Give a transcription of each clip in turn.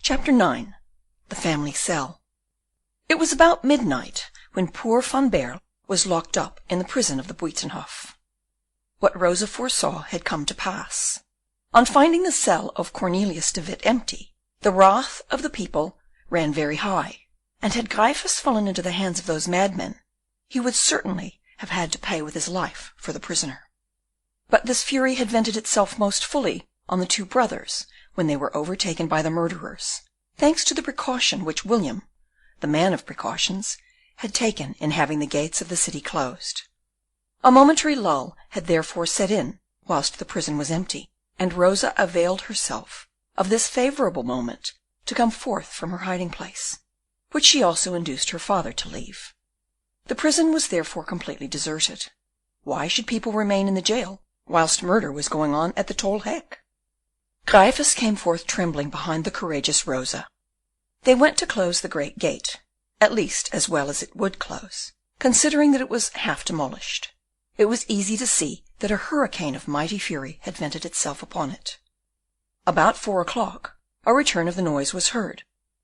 Chapter 9. The Family Cell. It was about midnight when poor Van Baerle was locked up in the prison of the Buitenhof. What Rosa foresaw had come to pass. On finding the cell of Cornelius de Witt empty, the wrath of the people ran very high, and had Gryphus fallen into the hands of those madmen, he would certainly have had to pay with his life for the prisoner. But this fury had vented itself most fully on the two brothers when they were overtaken by the murderers, thanks to the precaution which William, the man of precautions, had taken in having the gates of the city closed. A momentary lull had therefore set in whilst the prison was empty, and Rosa availed herself of this favourable moment to come forth from her hiding-place, which she also induced her father to leave. The prison was therefore completely deserted. Why should people remain in the jail whilst murder was going on at the Tolhek? Gryphus came forth trembling behind the courageous Rosa. They went to close the great gate, at least as well as it would close, considering that it was half demolished. It was easy to see that a hurricane of mighty fury had vented itself upon it. About 4 o'clock, a return of the noise was heard,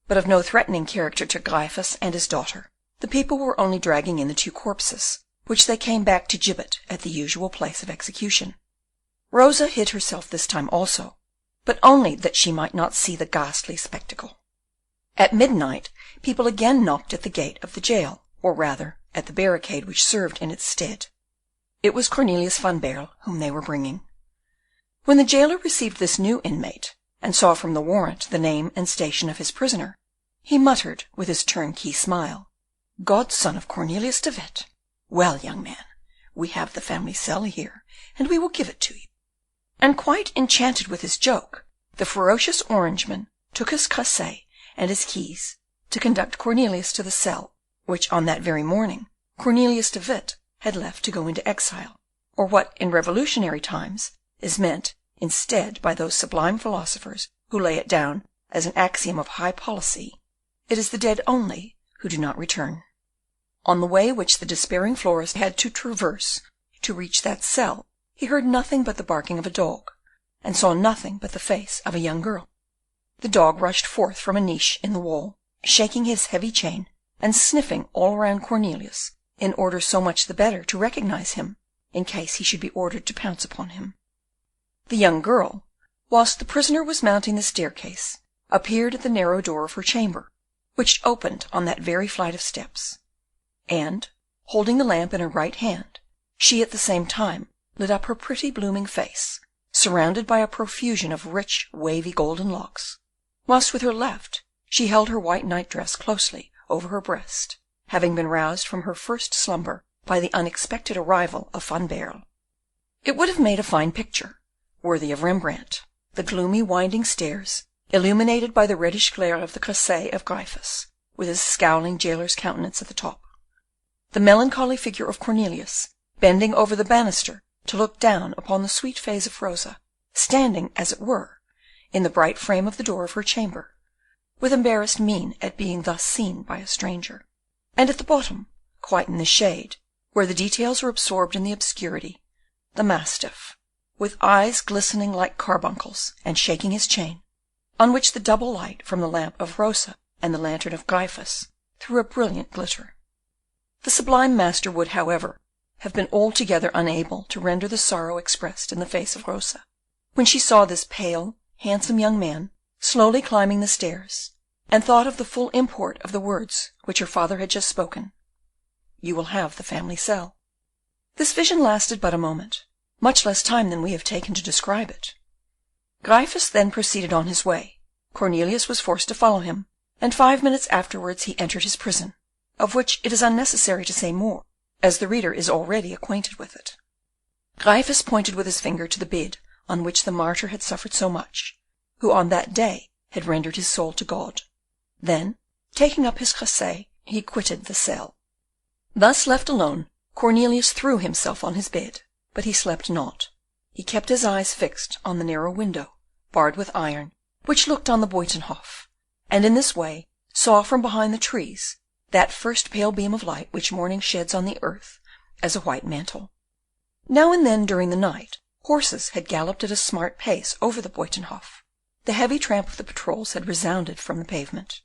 but of no threatening character to Gryphus and his daughter. The people were only dragging in the two corpses, which they came back to gibbet at the usual place of execution. Rosa hid herself this time also, but only that she might not see the ghastly spectacle. At midnight, people again knocked at the gate of the jail, or rather at the barricade which served in its stead. It was Cornelius van Baerle whom they were bringing. When the jailer received this new inmate, and saw from the warrant the name and station of his prisoner, he muttered with his turnkey smile, "Godson of Cornelius de Witt! Well, young man, we have the family cell here, and we will give it to you." And quite enchanted with his joke, the ferocious Orangeman took his cresset and his keys to conduct Cornelius to the cell, which on that very morning Cornelius de Witt had left to go into exile, or what in revolutionary times is meant instead by those sublime philosophers who lay it down as an axiom of high policy, it is the dead only who do not return. On the way which the despairing florist had to traverse to reach that cell, he heard nothing but the barking of a dog, and saw nothing but the face of a young girl. The dog rushed forth from a niche in the wall, shaking his heavy chain, and sniffing all around Cornelius, in order so much the better to recognize him, in case he should be ordered to pounce upon him. The young girl, whilst the prisoner was mounting the staircase, appeared at the narrow door of her chamber, which opened on that very flight of steps, and, holding the lamp in her right hand, she at the same time lit up her pretty blooming face, surrounded by a profusion of rich wavy golden locks, whilst with her left she held her white night-dress closely over her breast, having been roused from her first slumber by the unexpected arrival of Van Baerle. It would have made a fine picture, worthy of Rembrandt, the gloomy winding stairs, illuminated by the reddish glare of the cresset of Gryphus, with his scowling jailer's countenance at the top, the melancholy figure of Cornelius bending over the banister to look down upon the sweet face of Rosa, standing, as it were, in the bright frame of the door of her chamber, with embarrassed mien at being thus seen by a stranger, and at the bottom, quite in the shade, where the details were absorbed in the obscurity, the mastiff, with eyes glistening like carbuncles, and shaking his chain, on which the double light from the lamp of Rosa and the lantern of Gryphus threw a brilliant glitter. The sublime master would, however, have been altogether unable to render the sorrow expressed in the face of Rosa, when she saw this pale, handsome young man slowly climbing the stairs, and thought of the full import of the words which her father had just spoken. "You will have the family cell." This vision lasted but a moment, much less time than we have taken to describe it. Gryphus then proceeded on his way. Cornelius was forced to follow him, and 5 minutes afterwards he entered his prison, of which it is unnecessary to say more, as the reader is already acquainted with it. Gryphus pointed with his finger to the bed on which the martyr had suffered so much, who on that day had rendered his soul to God. Then, taking up his cresset, he quitted the cell. Thus left alone, Cornelius threw himself on his bed, but he slept not. He kept his eyes fixed on the narrow window, barred with iron, which looked on the Buitenhof, and in this way saw from behind the trees that first pale beam of light which morning sheds on the earth as a white mantle. Now and then during the night horses had galloped at a smart pace over the Buitenhof, The heavy tramp of the patrols had resounded from the pavement,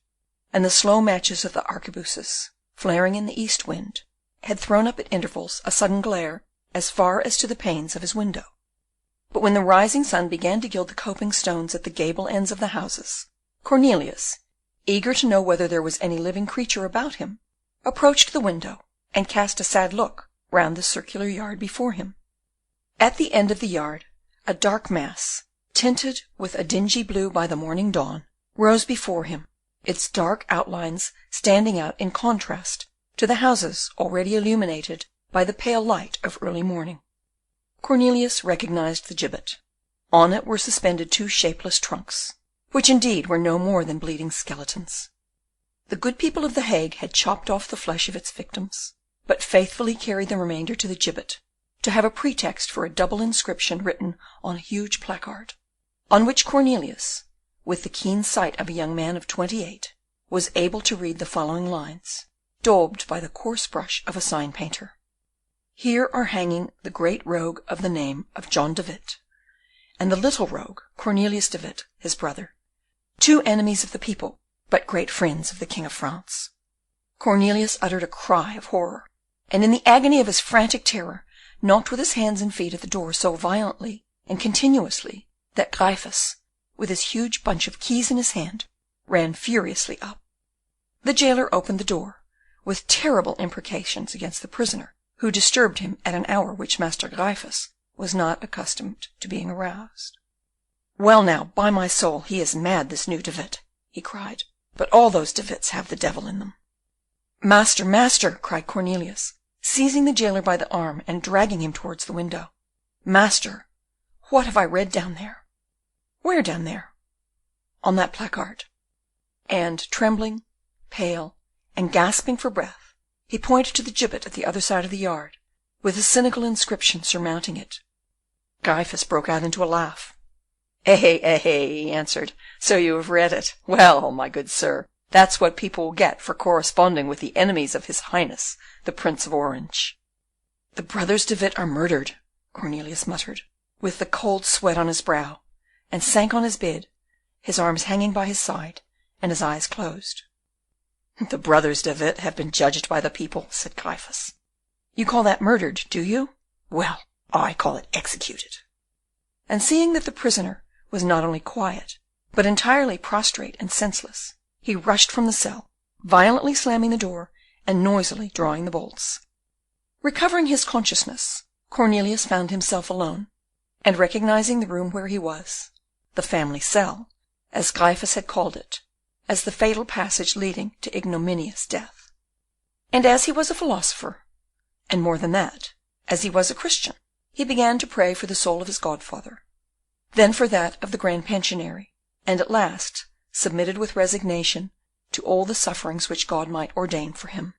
and the slow matches of the arquebuses, flaring in the east wind, had thrown up at intervals a sudden glare as far as to the panes of his window. But when the rising sun began to gild the coping stones at the gable ends of the houses, Cornelius, eager to know whether there was any living creature about him, approached the window and cast a sad look round the circular yard before him. At the end of the yard, a dark mass, tinted with a dingy blue by the morning dawn, rose before him, its dark outlines standing out in contrast to the houses already illuminated by the pale light of early morning. Cornelius recognized the gibbet. On it were suspended two shapeless trunks, which indeed were no more than bleeding skeletons. The good people of the Hague had chopped off the flesh of its victims, but faithfully carried the remainder to the gibbet, to have a pretext for a double inscription written on a huge placard, on which Cornelius, with the keen sight of a young man of 28, was able to read the following lines, daubed by the coarse brush of a sign painter. Here are hanging the great rogue of the name of John de Witt, and the little rogue Cornelius de Witt, his brother, 2 enemies of the people, but great friends of the King of France. Cornelius uttered a cry of horror, and in the agony of his frantic terror, knocked with his hands and feet at the door so violently and continuously that Gryphus, with his huge bunch of keys in his hand, ran furiously up. The jailer opened the door, with terrible imprecations against the prisoner, who disturbed him at an hour which Master Gryphus was not accustomed to being aroused. "Well now, by my soul, he is mad, this new De Witt," he cried, "but all those De Witts have the devil in them." "Master, master!" cried Cornelius, seizing the jailer by the arm and dragging him towards the window. "Master, what have I read down there?" "Where down there?" "On that placard." And, trembling, pale, and gasping for breath, he pointed to the gibbet at the other side of the yard, with a cynical inscription surmounting it. Gryphus broke out into a laugh. "Eh, eh," he answered, "so you have read it. Well, my good sir, that's what people will get for corresponding with the enemies of his Highness, the Prince of Orange." "The brothers De Witt are murdered," Cornelius muttered, with the cold sweat on his brow, and sank on his bed, his arms hanging by his side, and his eyes closed. "The brothers De Witt have been judged by the people," said Gryphus. "You call that murdered, do you? Well, I call it executed." And seeing that the prisoner was not only quiet, but entirely prostrate and senseless, he rushed from the cell, violently slamming the door, and noisily drawing the bolts. Recovering his consciousness, Cornelius found himself alone, and recognizing the room where he was, the family cell, as Gryphus had called it, as the fatal passage leading to ignominious death. And as he was a philosopher, and more than that, as he was a Christian, he began to pray for the soul of his godfather, then for that of the Grand Pensionary, and at last submitted with resignation to all the sufferings which God might ordain for him.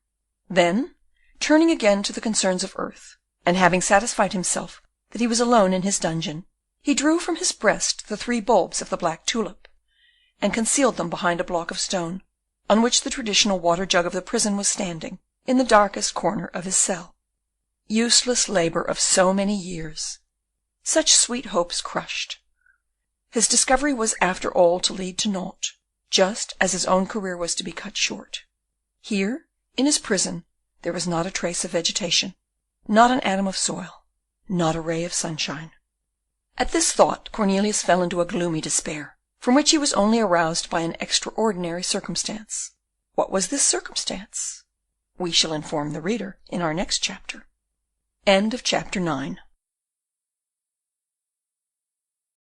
Then, turning again to the concerns of earth, and having satisfied himself that he was alone in his dungeon, he drew from his breast the 3 bulbs of the black tulip, and concealed them behind a block of stone, on which the traditional water jug of the prison was standing, in the darkest corner of his cell. Useless labour of so many years! Such sweet hopes crushed! His discovery was after all to lead to naught, just as his own career was to be cut short. Here, in his prison, there was not a trace of vegetation, not an atom of soil, not a ray of sunshine. At this thought Cornelius fell into a gloomy despair, from which he was only aroused by an extraordinary circumstance. What was this circumstance? We shall inform the reader in our next chapter. End of chapter 9.